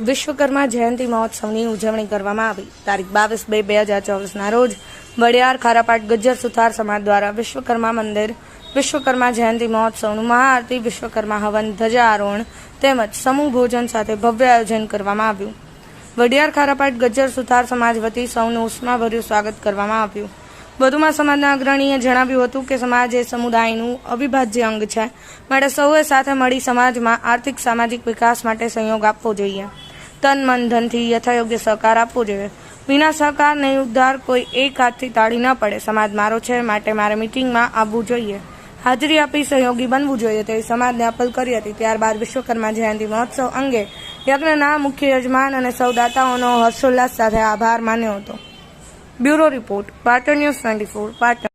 વિશ્વકર્મા જયંતિ મહોત્સવની ઉજવણી કરવામાં આવી। તારીખ 22/2/2024ના રોજ વડિયાર ખારાપાટ ગજ્જર સુથાર સમાજ દ્વારા વિશ્વકર્મા મંદિર વિશ્વકર્મા જયંતિ મહોત્સવનું મહાઆરતી, વિશ્વકર્મા હવન, ધજા આરોહણ તેમજ સમૂહ ભોજન સાથે ભવ્ય આયોજન કરવામાં આવ્યું। વડિયાર ખારાપાટ ગજ્જર સુથાર સમાજ વતી સૌનું ઉષ્માભર્યું સ્વાગત કરવામાં આવ્યું। વધુમાં સમાજના અગ્રણીએ જણાવ્યું હતું કે સમાજ એ સમુદાયનું અવિભાજ્ય અંગ છે, માટે સૌએ સાથે મળી સમાજમાં આર્થિક સામાજિક વિકાસ માટે સહયોગ આપવો જોઈએ। તન મન ધનથી યથાયોગ્ય સહકાર આપવો જોઈએ। વિના સહકાર નહીં ઉદ્ધાર, કોઈ એક હાથથી તાળી ન પડે। સમાજ મારો છે, માટે મારે મીટિંગમાં આવવું જોઈએ, હાજરી આપી સહયોગી બનવું જોઈએ તેવી સમાજને અપીલ કરી હતી। ત્યારબાદ વિશ્વકર્મા જયંતિ મહોત્સવ અંગે યજ્ઞના મુખ્ય યજમાન અને સૌ દાતાઓનો હર્ષોલ્લાસ સાથે આભાર માન્યો હતો। Bureau report, Patan news 24, Patan.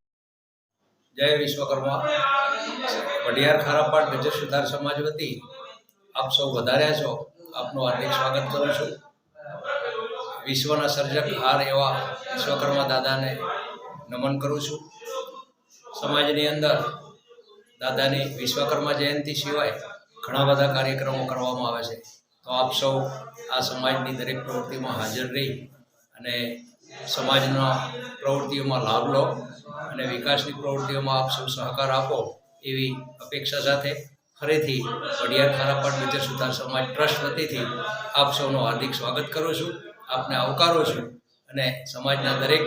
જય વિશ્વકર્મા। વડિયાર ખારાપાટ ગજ્જર સુથાર સમાજ વતી આપ સૌ વધાર્યા છો, આપનું હાર્દિક સ્વાગત કરું છું। વિશ્વના સર્જકહાર એવા વિશ્વકર્મા દાદાને નમન કરું છું। સમાજની અંદર દાદાની વિશ્વકર્મા જયંતિ સિવાય ઘણા બધા કાર્યક્રમો કરવામાં આવે છે, તો આપ સૌ આ સમાજની દરેક પ્રવૃત્તિમાં હાજર રહી અને સમાજના પ્રવૃત્તિઓમાં લાભ લો અને વિકાસની પ્રવૃત્તિઓમાં આપ સૌ સહકાર આપો એવી અપેક્ષા સાથે ફરીથી વડિયાર ખારાપાટ ગજ્જર સુથાર સમાજ ટ્રસ્ટ વતીથી આપ સૌનું હાર્દિક સ્વાગત કરું છું, આપને આવકારું છું અને સમાજના દરેક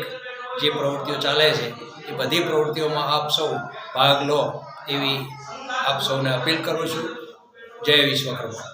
જે પ્રવૃત્તિઓ ચાલે છે એ બધી પ્રવૃત્તિઓમાં આપ સૌ ભાગ લો એવી આપ સૌને અપીલ કરું છું। જય વિશ્વકર્મા।